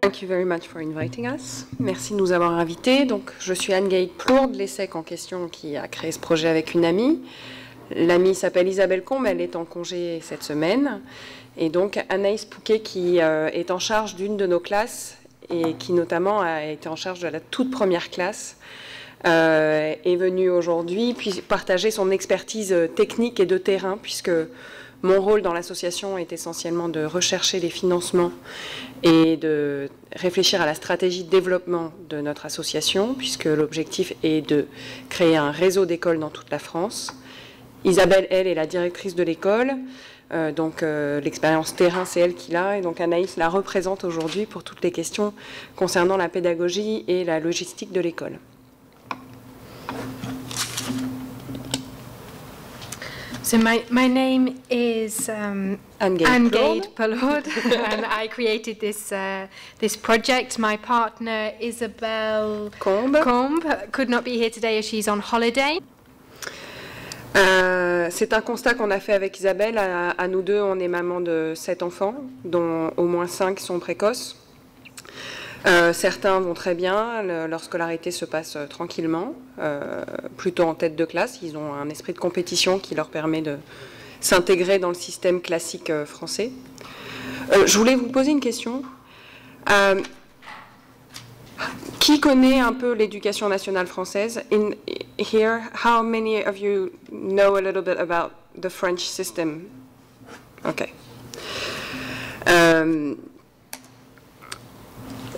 Thank you very much for inviting us. Merci de nous avoir invités. Donc, je suis Anne-Gaïde Plourde, l'ESSEC en question, qui a créé ce projet avec une amie. L'amie s'appelle Isabelle Combe, elle est en congé cette semaine. Et donc, Anaïs Pouquet, qui est en charge d'une de nos classes et qui notamment a été en charge de la toute première classe, est venue aujourd'hui puis partager son expertise technique et de terrain, puisque mon rôle dans l'association est essentiellement de rechercher les financements et de réfléchir à la stratégie de développement de notre association, puisque l'objectif est de créer un réseau d'écoles dans toute la France. Isabelle, elle, est la directrice de l'école, donc l'expérience terrain, c'est elle qui l'a, et donc Anaïs la représente aujourd'hui pour toutes les questions concernant la pédagogie et la logistique de l'école. So my name is Anne-Gaïde Plourde, and I created this project. My partner Isabelle Combe could not be here today as she's on holiday. C'est un constat qu'on a fait avec Isabelle. À nous deux, on est maman de 7 enfants, dont au moins 5 sont précoces. Certains vont très bien, leur scolarité se passe tranquillement, plutôt en tête de classe. Ils ont un esprit de compétition qui leur permet de s'intégrer dans le système classique français. Je voulais vous poser une question. Qui connaît un peu l'éducation nationale française? In here, how many of you know a little bit about the French system? Okay.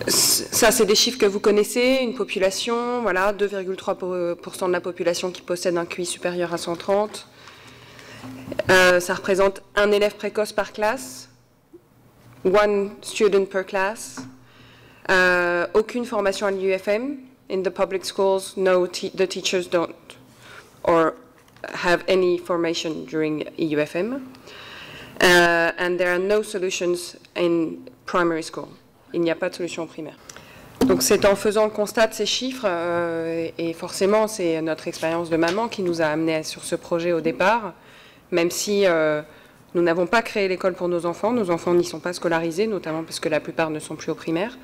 Ça, c'est des chiffres que vous connaissez, une population, voilà, 2,3% de la population qui possède un QI supérieur à 130. Ça représente un élève précoce par classe, one student per class. Aucune formation à l'IUFM. In the public schools, the teachers don't or have any formation during IUFM. And there are no solutions in primary school. Il n'y a pas de solution primaire. Donc c'est en faisant le constat de ces chiffres, et forcément c'est notre expérience de maman qui nous a amenés sur ce projet au départ, même si nous n'avons pas créé l'école pour nos enfants n'y sont pas scolarisés, notamment parce que la plupart ne sont plus au primaire.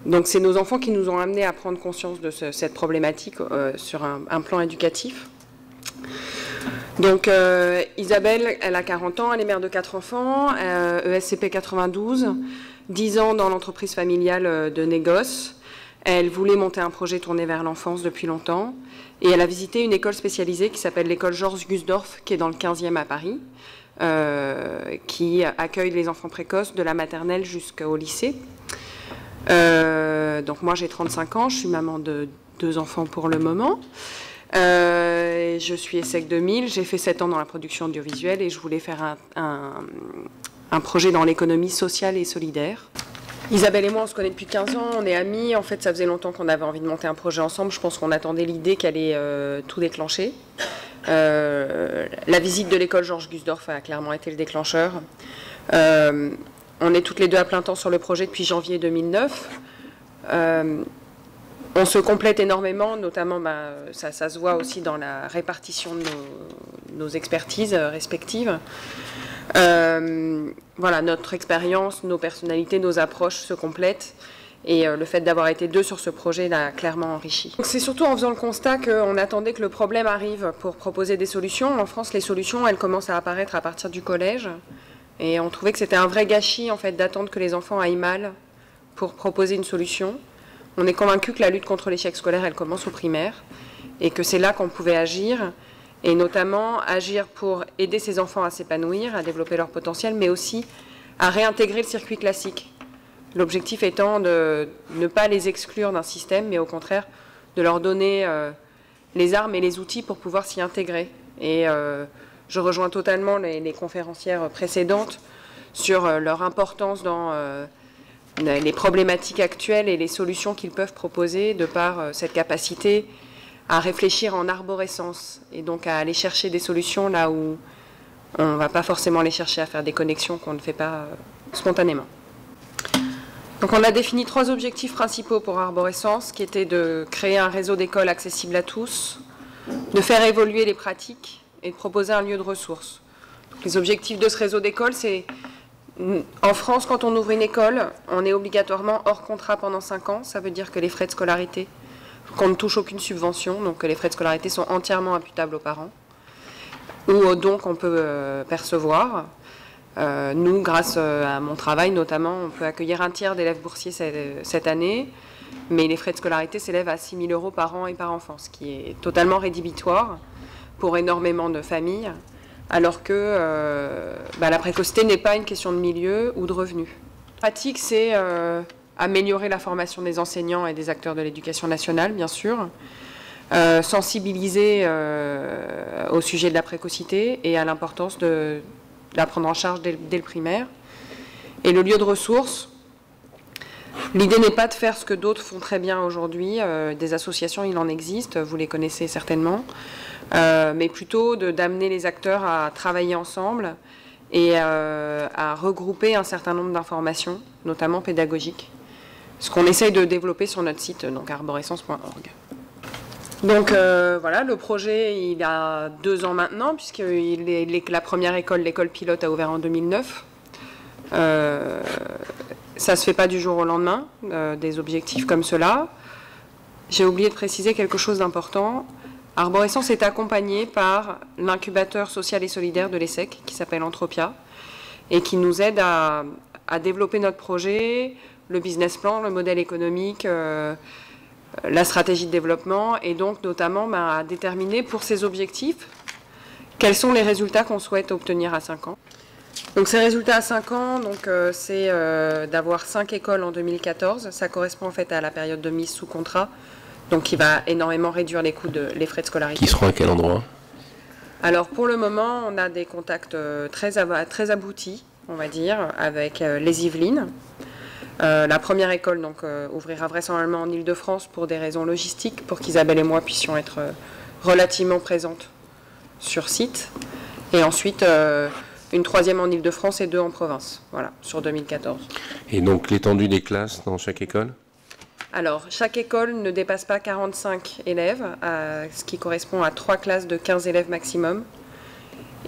Donc c'est nos enfants qui nous ont amenés à prendre conscience de cette problématique sur un plan éducatif. Donc Isabelle, elle a 40 ans, elle est mère de 4 enfants, ESCP 92, 10 ans dans l'entreprise familiale de négoce. Elle voulait monter un projet tourné vers l'enfance depuis longtemps et elle a visité une école spécialisée qui s'appelle l'école Georges Gusdorf, qui est dans le 15e à Paris, qui accueille les enfants précoces de la maternelle jusqu'au lycée. Donc moi j'ai 35 ans, je suis maman de 2 enfants pour le moment. Je suis ESSEC 2000, j'ai fait 7 ans dans la production audiovisuelle et je voulais faire un projet dans l'économie sociale et solidaire. Isabelle et moi, on se connaît depuis 15 ans, on est amis. En fait, ça faisait longtemps qu'on avait envie de monter un projet ensemble. Je pense qu'on attendait l'idée qu'elle ait tout déclenché. La visite de l'école Georges Gusdorf a clairement été le déclencheur. On est toutes les deux à plein temps sur le projet depuis janvier 2009. On se complète énormément, notamment ça se voit aussi dans la répartition de nos expertises respectives. Voilà, notre expérience, nos personnalités, nos approches se complètent et le fait d'avoir été 2 sur ce projet l'a clairement enrichi. C'est surtout en faisant le constat qu'on attendait que le problème arrive pour proposer des solutions. En France, les solutions, elles commencent à apparaître à partir du collège et on trouvait que c'était un vrai gâchis en fait d'attendre que les enfants aillent mal pour proposer une solution. On est convaincu que la lutte contre l'échec scolaire, elle commence au primaire et que c'est là qu'on pouvait agir, et notamment agir pour aider ces enfants à s'épanouir, à développer leur potentiel, mais aussi à réintégrer le circuit classique. L'objectif étant de ne pas les exclure d'un système, mais au contraire de leur donner les armes et les outils pour pouvoir s'y intégrer. Et je rejoins totalement les conférencières précédentes sur leur importance dans les problématiques actuelles et les solutions qu'ils peuvent proposer de par cette capacité à réfléchir en arborescence et donc à aller chercher des solutions là où on ne va pas forcément les chercher à faire des connexions qu'on ne fait pas spontanément. Donc on a défini 3 objectifs principaux pour Arborescence, qui étaient de créer un réseau d'écoles accessible à tous, de faire évoluer les pratiques et de proposer un lieu de ressources. Donc les objectifs de ce réseau d'écoles, c'est En France, quand on ouvre une école, on est obligatoirement hors contrat pendant 5 ans. Ça veut dire que les frais de scolarité, qu'on ne touche aucune subvention, donc que les frais de scolarité sont entièrement imputables aux parents, ou aux dons qu'on peut percevoir. Nous, grâce à mon travail notamment, on peut accueillir un tiers d'élèves boursiers cette année, mais les frais de scolarité s'élèvent à 6 000 € par an et par enfant, ce qui est totalement rédhibitoire pour énormément de familles. Alors que la précocité n'est pas une question de milieu ou de revenus. La pratique, c'est améliorer la formation des enseignants et des acteurs de l'éducation nationale, bien sûr, sensibiliser au sujet de la précocité et à l'importance de la prendre en charge dès le primaire. Et le lieu de ressources, l'idée n'est pas de faire ce que d'autres font très bien aujourd'hui. Des associations, il en existe, vous les connaissez certainement. Mais plutôt d'amener les acteurs à travailler ensemble et à regrouper un certain nombre d'informations, notamment pédagogiques, ce qu'on essaye de développer sur notre site, donc arborescence.org. Donc voilà, le projet, il a 2 ans maintenant, puisque la première école, l'école pilote, a ouvert en 2009. Ça ne se fait pas du jour au lendemain, des objectifs comme cela. J'ai oublié de préciser quelque chose d'important. Arborescence est accompagnée par l'incubateur social et solidaire de l'ESSEC, qui s'appelle Entropia, et qui nous aide à développer notre projet, le business plan, le modèle économique, la stratégie de développement, et donc notamment à déterminer pour ces objectifs quels sont les résultats qu'on souhaite obtenir à 5 ans. Donc ces résultats à 5 ans, c'est d'avoir 5 écoles en 2014. Ça correspond en fait à la période de mise sous contrat, donc qui va énormément réduire les frais de scolarité. Qui seront à quel endroit? Alors pour le moment, on a des contacts très aboutis, on va dire, avec les Yvelines. La première école ouvrira vraisemblablement en Île-de-France pour des raisons logistiques, pour qu'Isabelle et moi puissions être relativement présentes sur site. Et ensuite, une 3e en Île-de-France et 2 en province, voilà, sur 2014. Et donc l'étendue des classes dans chaque école? Alors, chaque école ne dépasse pas 45 élèves, ce qui correspond à 3 classes de 15 élèves maximum.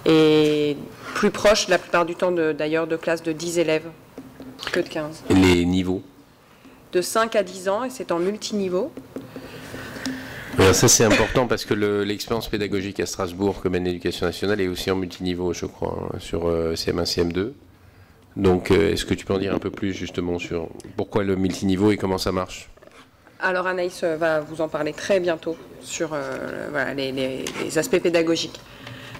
Et plus proche, la plupart du temps, d'ailleurs, de classes de 10 élèves que de 15. Et les niveaux? De 5 à 10 ans, et c'est en multiniveau. Alors ça, c'est important parce que l'expérience pédagogique à Strasbourg que mène l'Éducation nationale est aussi en multiniveau, je crois, sur CM1, CM2. Donc, est-ce que tu peux en dire un peu plus justement sur pourquoi le multiniveau et comment ça marche? Alors Anaïs va vous en parler très bientôt sur les aspects pédagogiques.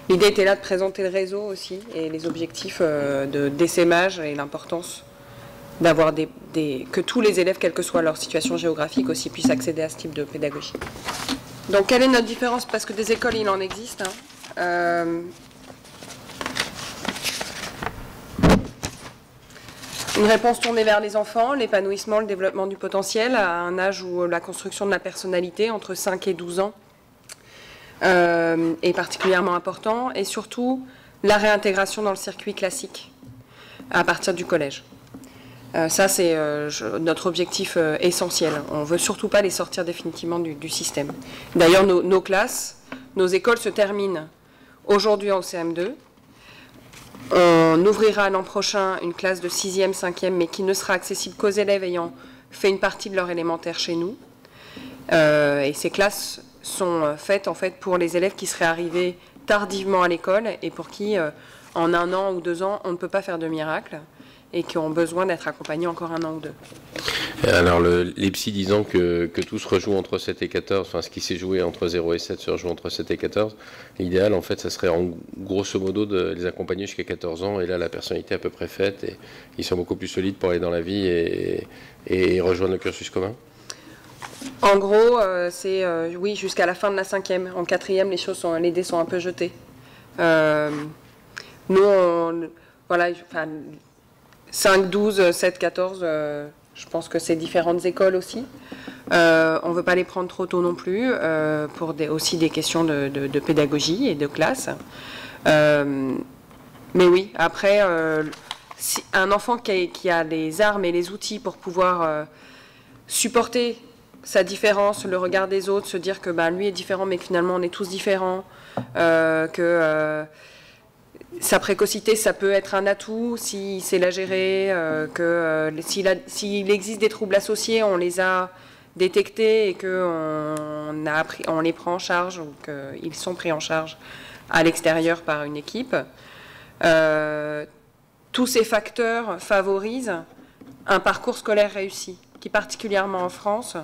L'idée était là de présenter le réseau aussi et les objectifs d'essaimage et l'importance d'avoir que tous les élèves, quelle que soit leur situation géographique, aussi puissent accéder à ce type de pédagogie. Donc quelle est notre différence? Parce que des écoles, il en existe. Une réponse tournée vers les enfants, l'épanouissement, le développement du potentiel à un âge où la construction de la personnalité, entre 5 et 12 ans, est particulièrement important, et surtout la réintégration dans le circuit classique à partir du collège. Ça, c'est notre objectif essentiel. On ne veut surtout pas les sortir définitivement du système. D'ailleurs, nos classes, nos écoles se terminent aujourd'hui en CM2. On ouvrira l'an prochain une classe de 6e, 5e, mais qui ne sera accessible qu'aux élèves ayant fait une partie de leur élémentaire chez nous. Et ces classes sont faites en fait pour les élèves qui seraient arrivés tardivement à l'école et pour qui, en 1 an ou 2 ans, on ne peut pas faire de miracle et qui ont besoin d'être accompagnés encore 1 an ou 2. Alors, les psys disant que tout se rejoue entre 7 et 14, enfin ce qui s'est joué entre 0 et 7 se rejoue entre 7 et 14, l'idéal en fait ça serait grosso modo de les accompagner jusqu'à 14 ans et là la personnalité est à peu près faite et ils sont beaucoup plus solides pour aller dans la vie et rejoindre le cursus commun. En gros, c'est oui, jusqu'à la fin de la 5e. En 4e, les dés sont un peu jetés. Nous, voilà, 5, 12, 7, 14, je pense que c'est différentes écoles aussi. On ne veut pas les prendre trop tôt non plus, pour aussi des questions de pédagogie et de classe. Mais oui, après, si un enfant qui a les armes et les outils pour pouvoir supporter sa différence, le regard des autres, se dire que lui est différent mais que finalement on est tous différents, que sa précocité, ça peut être un atout s'il sait la gérer, s'il existe des troubles associés, on les a détectés et qu'on les prend en charge ou qu'ils sont pris en charge à l'extérieur par une équipe. Tous ces facteurs favorisent un parcours scolaire réussi, qui particulièrement en France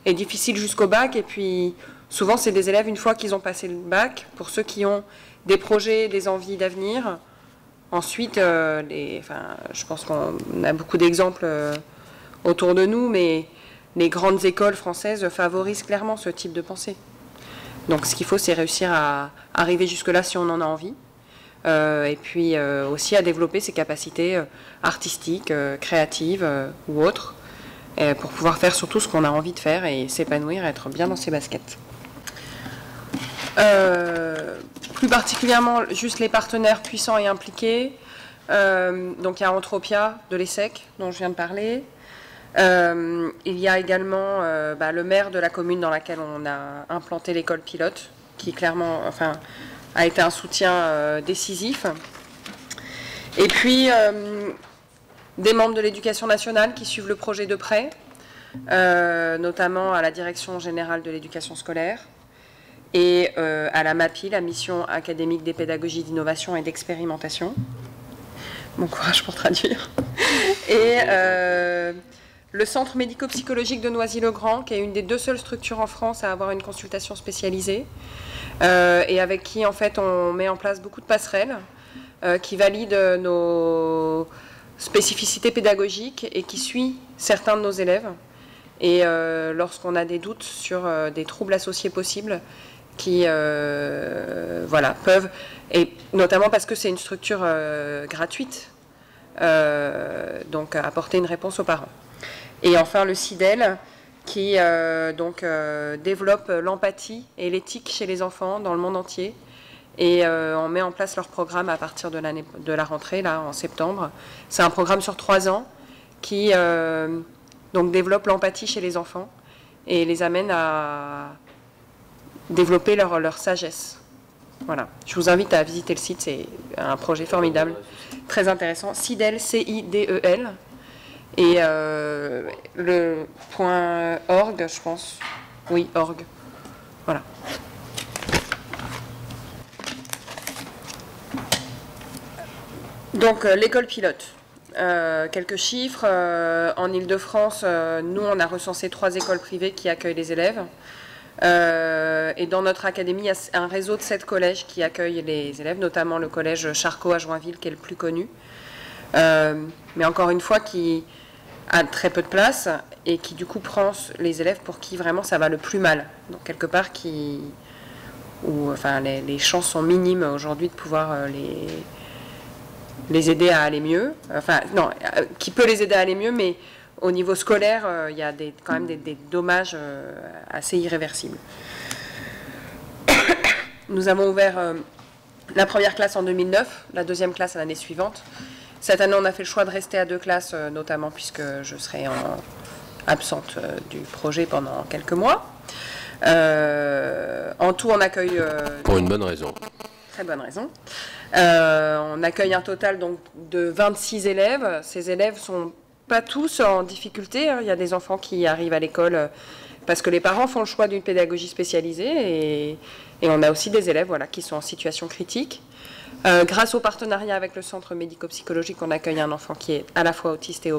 est difficile jusqu'au bac. Et puis souvent c'est des élèves, une fois qu'ils ont passé le bac, pour ceux qui ont des projets, des envies d'avenir, ensuite, je pense qu'on a beaucoup d'exemples autour de nous, mais les grandes écoles françaises favorisent clairement ce type de pensée. Donc ce qu'il faut, c'est réussir à arriver jusque-là si on en a envie. Et puis aussi à développer ses capacités artistiques, créatives ou autres, pour pouvoir faire surtout ce qu'on a envie de faire et s'épanouir, être bien dans ses baskets. Plus particulièrement, juste les partenaires puissants et impliqués. Donc il y a Anthropia de l'ESSEC, dont je viens de parler. Il y a également le maire de la commune dans laquelle on a implanté l'école pilote, qui clairement a été un soutien décisif. Et puis, des membres de l'éducation nationale qui suivent le projet de près, notamment à la Direction générale de l'éducation scolaire et à la MAPI, la mission académique des pédagogies d'innovation et d'expérimentation. Bon courage pour traduire. Et le centre médico-psychologique de Noisy-le-Grand, qui est une des 2 seules structures en France à avoir une consultation spécialisée, et avec qui en fait on met en place beaucoup de passerelles qui valident nos spécificités pédagogiques et qui suit certains de nos élèves. Et lorsqu'on a des doutes sur des troubles associés possibles, qui peuvent, et notamment parce que c'est une structure gratuite, donc apporter une réponse aux parents. Et enfin le CIDEL, qui développe l'empathie et l'éthique chez les enfants dans le monde entier. Et on met en place leur programme à partir de la rentrée, là, en septembre. C'est un programme sur 3 ans qui développe l'empathie chez les enfants et les amène à développer leur sagesse. Voilà. Je vous invite à visiter le site, c'est un projet formidable, très intéressant. CIDEL, C-I-D-E-L. Et le .org, je pense. Oui, org. Voilà. Donc, l'école pilote. Quelques chiffres. En Ile-de-France, nous, on a recensé 3 écoles privées qui accueillent les élèves. Et dans notre académie, il y a un réseau de 7 collèges qui accueillent les élèves, notamment le collège Charcot à Joinville, qui est le plus connu. Mais encore une fois, qui a très peu de place et qui du coup prend les élèves pour qui vraiment ça va le plus mal. Donc quelque part où les chances sont minimes aujourd'hui de pouvoir les aider à aller mieux. Qui peut les aider à aller mieux, mais au niveau scolaire, il y a quand même des dommages assez irréversibles. Nous avons ouvert la première classe en 2009, la deuxième classe à l'année suivante. Cette année, on a fait le choix de rester à 2 classes, notamment puisque je serai absente du projet pendant quelques mois. En tout, on accueille... pour une bonne raison. Très bonne raison. On accueille un total donc, de 26 élèves. Ces élèves ne sont pas tous en difficulté. Il y a des enfants qui arrivent à l'école parce que les parents font le choix d'une pédagogie spécialisée. Et on a aussi des élèves qui sont en situation critique. Grâce au partenariat avec le centre médico-psychologique, on accueille un enfant qui est à la fois autiste et